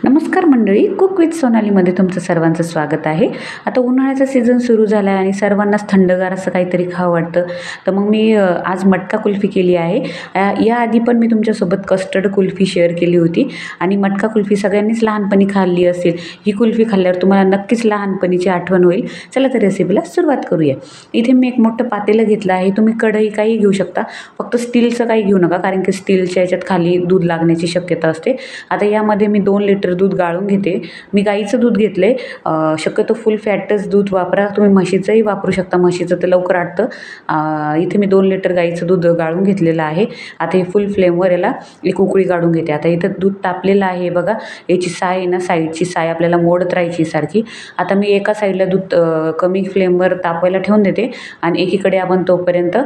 नमस्कार मंडळी, cook with सोनालीमध्ये तुमचं सर्वांचं स्वागत आहे. आता उन्हाळ्याचा सीझन सुरू झाला आहे आणि सर्वांनाच थंडगार असं काहीतरी खावं वाटतं. तर मग मी आज मटका कुल्फी केली आहे. याआधी पण मी तुमच्यासोबत कस्टर्ड कुल्फी शेअर केली होती आणि मटका कुल्फी सगळ्यांनीच लहानपणी खाल्ली असेल. ही कुल्फी खाल्ल्यावर तुम्हाला नक्कीच लहानपणीची आठवण होईल. चला तर रेसिपीला सुरुवात करूया. इथे मी एक मोठं पातेलं घेतलं आहे. तुम्ही कढई काही घेऊ शकता, फक्त स्टीलचं काही घेऊ नका, कारण की स्टीलच्या याच्यात खाली दूध लागण्याची शक्यता असते. आता यामध्ये मी 2 लिटर दूध गाळून घेते. मी गाईचं दूध घेतलं आहे. शक्यतो फुल फॅटच दूध वापरा. तुम्ही म्हशीचंही वापरू शकता, म्हशीचं तर लवकर आटतं. इथे मी 2 लिटर गाईचं दूध गाळून घेतलेलं आहे. आता हे फुल फ्लेमवर याला एक उकळी काढून घेते. आता इथं दूध तापलेलं आहे बघा. याची साय आहे ना, साईडची साय आपल्याला मोडत राहायची सारखी. आता मी एका साईडला दूध कमी फ्लेमवर तापवायला ठेवून देते आणि एकीकडे आपण तोपर्यंत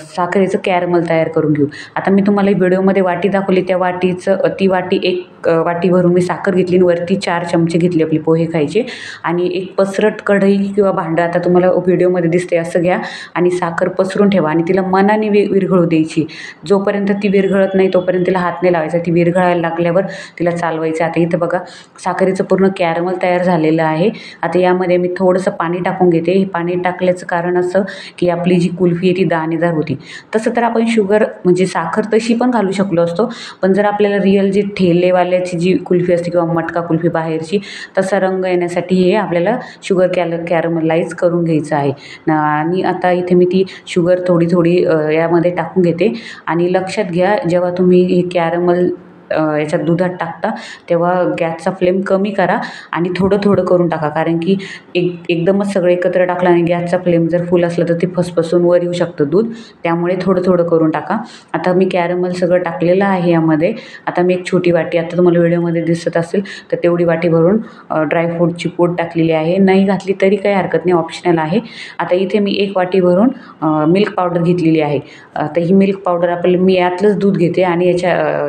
साखरेचं कॅरमल तयार करून घेऊ. आता मी तुम्हाला व्हिडिओमध्ये वाटी दाखवली, त्या ती वाटी एक वाटी भरून मी साखर घेतली आणि वरती 4 चमचे घेतले आपले पोहे खायचे आणि एक पसरट कढई किंवा भांडं, आता तुम्हाला व्हिडिओमध्ये दिसते असं घ्या आणि साखर पसरून ठेवा आणि तिला मनाने विरघळू द्यायची. जोपर्यंत ती विरघळत नाही तोपर्यंत तिला हात नाही लावायचा. ती विरघळायला लागल्यावर तिला चालवायचं. आता इथं बघा साखरेचं पूर्ण कॅरमल तयार झालेलं आहे. आता यामध्ये मी थोडंसं पाणी टाकून घेते. हे पाणी टाकल्याचं कारण असं की आपली जी कुल्फी आहे ती दाणेदार होती. तसं तर आपण शुगर म्हणजे साखर तशी पण घालू शकलो असतो, पण जर आपल्याला रिअल जी ठेलेवाल्याची जी कुल्फी असते किंवा मटका कुल्फी बाहेरची, तसा रंग येण्यासाठी हे आपल्याला शुगर कॅरमलाइज करून घ्यायचं आहे. आणि आता इथे मी ती शुगर थोडी थोडी यामध्ये टाकून घेते आणि लक्षात घ्या, जेव्हा तुम्ही हे कॅरमल याच्यात दुधात टाकता तेव्हा गॅसचा फ्लेम कमी करा आणि थोडं थोडं करून टाका, कारण की एकदमच सगळं एकत्र टाकलं आणि गॅसचा फ्लेम जर फुल असला तर ते फसफसून वर येऊ शकतं दूध. त्यामुळे थोडं थोडं करून टाका. आता मी कॅरमल सगळं टाकलेलं आहे यामध्ये. आता मी एक छोटी वाटी, आता तुम्हाला व्हिडिओमध्ये दिसत असेल तर तेवढी वाटी भरून ड्रायफ्रूटची पूड टाकलेली आहे. नाही घातली तरी काही हरकत नाही, ऑप्शनल आहे. आता इथे मी एक वाटी भरून मिल्क पावडर घेतलेली आहे. आता ही मिल्क पावडर मी यातलंच दूध घेते आणि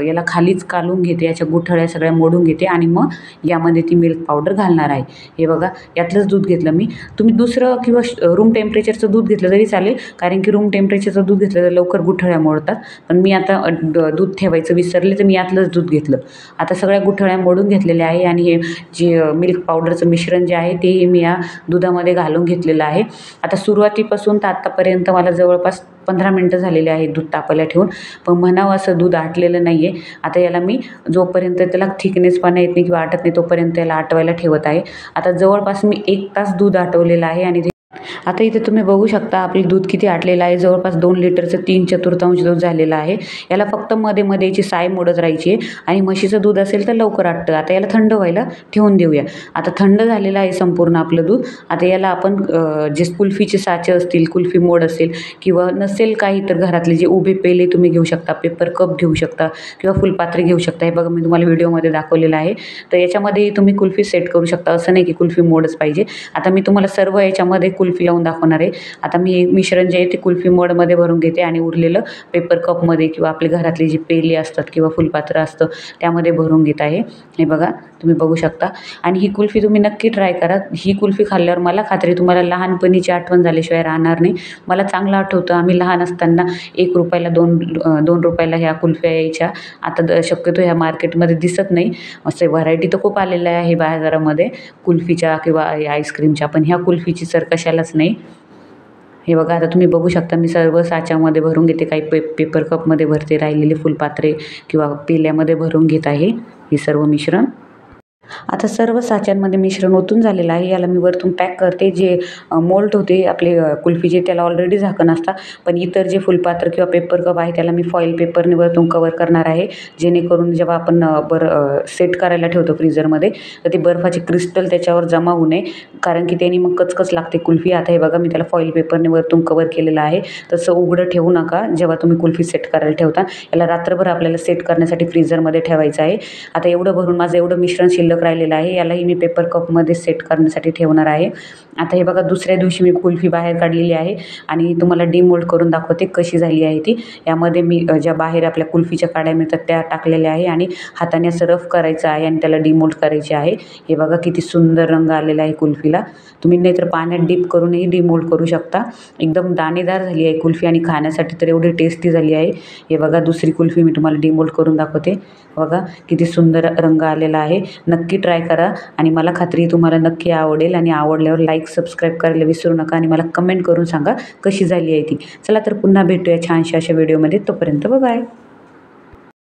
याला खालीच कालून घेते. याच्या गुठळ्या सगळ्या मोडून घेते आणि मग यामध्ये ती मिल्क पावडर घालणार आहे. हे बघा, यातलंच दूध घेतलं मी. तुम्ही दुसरं किंवा रूम टेम्परेचरचं दूध घेतलं तरी चालेल, कारण की रूम टेम्परेचरचं दूध घेतलं तर लवकर गुठळ्या मोडतात. पण मी आता दूध ठेवायचं विसरले तर मी यातलंच दूध घेतलं. आता सगळ्या गुठळ्या मोडून घेतलेल्या आहे आणि हे जे मिल्क पावडरचं मिश्रण जे आहे ते मी या दुधामध्ये घालून घेतलेलं आहे. आता सुरुवातीपासून तर आत्तापर्यंत मला जवळपास 15 मिनटं झालेले आहेत दूध तापायला ठेवून, पण म्हणावं असं दूध आटलेलं नाही आहे. आता याला मी जोपर्यंत त्याला थिकनेसपणा येत नाही किंवा आटत नाही तोपर्यंत याला आटवायला ठेवत आहे. आता जवळपास मी 1 तास दूध आटवलेलं आहे आणि आता इथे तुम्ही बघू शकता आपलं दूध किती आटलेलं आहे. जवळपास 2 लिटरचं 3/4 दूध झालेलं आहे. याला फक्त मध्ये मध्ये याची साय मोडत राहायची आहे आणि म्हशीचं दूध असेल तर लवकर आटतं. आता याला थंड व्हायला ठेवून देऊया. आता थंड झालेलं आहे संपूर्ण आपलं दूध. आता याला आपण जे कुल्फीचे साचे असतील, कुल्फी मोड असेल किंवा नसेल काही तर घरातले जे उभे पेले तुम्ही घेऊ शकता, पेपर कप घेऊ शकता किंवा फुलपात्रे घेऊ शकता. हे बघा मी तुम्हाला व्हिडिओमध्ये दाखवलेलं आहे. तर याच्यामध्ये तुम्ही कुल्फी सेट करू शकता, असं नाही की कुल्फी मोडच पाहिजे. आता मी तुम्हाला सर्व याच्यामध्ये कुल्फी लावून दाखवणार आहे. आता मी हे मिश्रण जे आहे ते कुल्फी मोडमध्ये भरून घेते आणि उरलेलं पेपर कपमध्ये किंवा आपल्या घरातले जे पेले असतात किंवा फुलपात्र असतं त्यामध्ये भरून घेत आहे. हे बघा, तुम्ही बघू शकता. आणि ही कुल्फी तुम्ही नक्की ट्राय करा. ही कुल्फी खाल्ल्यावर मला खात्री तुम्हाला लहानपणीची आठवण झाल्याशिवाय राहणार नाही. मला चांगलं आठवतं, आम्ही लहान असताना ₹1 ला 2 रुपयाला ह्या कुल्फ्या यायच्या. आता शक्यतो ह्या मार्केटमध्ये दिसत नाही. असे व्हरायटी तर खूप आलेल्या आहे बाजारामध्ये कुल्फीच्या किंवा आईस्क्रीमच्या, पण ह्या कुल्फीची सर कशालाच नाही. हे बघा, आता तुम्ही बघू शकता मी सर्व साच्यामध्ये भरून घेते. काही पेपर कपमध्ये भरते, राहिलेले फुलपात्रे किंवा पेल्यामध्ये भरून घेत आहे हे सर्व मिश्रण. आता सर्व साच्यांमध्ये मिश्रण ओतून झालेलं आहे. याला मी वरतून पॅक करते. जे मोल्ड होते आपले कुल्फीचे त्याला ऑलरेडी झाकण असतं, पण इतर जे फुलपात्र किंवा पेपर कप आहे त्याला मी फॉईल पेपरने वरतून कवर करणार आहे, जेणेकरून जेव्हा आपण सेट करायला ठेवतो फ्रीझरमध्ये तर ते बर्फाचे क्रिस्टल त्याच्यावर जमा होऊ नये, कारण की त्याने मग कचकच लागते कुल्फी. आता हे बघा मी त्याला फॉईल पेपरने वरतून कवर केलेलं आहे. तसं उघडं ठेवू नका जेव्हा तुम्ही कुल्फी सेट करायला ठेवता. याला रात्रभर आपल्याला सेट करण्यासाठी फ्रीझरमध्ये ठेवायचं आहे. आता एवढं भरून माझं एवढं मिश्रण शिल्लक राहिलेलं आहे. यालाही मी पेपर कपमध्ये सेट करण्यासाठी ठेवणार आहे. आता हे बघा दुसऱ्या दिवशी मी कुल्फी बाहेर काढलेली आहे आणि तुम्हाला डिमोल्ड करून दाखवते कशी झाली आहे ती. यामध्ये मी ज्या बाहेर आपल्या कुल्फीच्या काड्या मिळतात त्या टाकलेल्या आहे आणि हाताने असं रफ करायचं आहे आणि त्याला डिमोल्ड करायचे आहे. हे बघा किती सुंदर रंग आलेला आहे कुल्फीला. तुम्ही नाहीतर पाण्यात डीप करूनही डिमोल्ड करू शकता. एकदम दाणेदार झाली आहे कुल्फी आणि खाण्यासाठी तर एवढी टेस्टी झाली आहे. हे बघा दुसरी कुल्फी मी तुम्हाला डिमोल्ड करून दाखवते. बघा किती सुंदर रंग आलेला आहे. नक्की ट्राय करा आणि मला खात्री आहे तुम्हाला नक्की आवडेल आणि आवडल्यावर लाईक सबस्क्राईब करायला विसरू नका आणि मला कमेंट करून सांगा कशी झाली आहे ती. चला तर पुन्हा भेटूया छानशा अशा व्हिडिओमध्ये. तोपर्यंत बाय.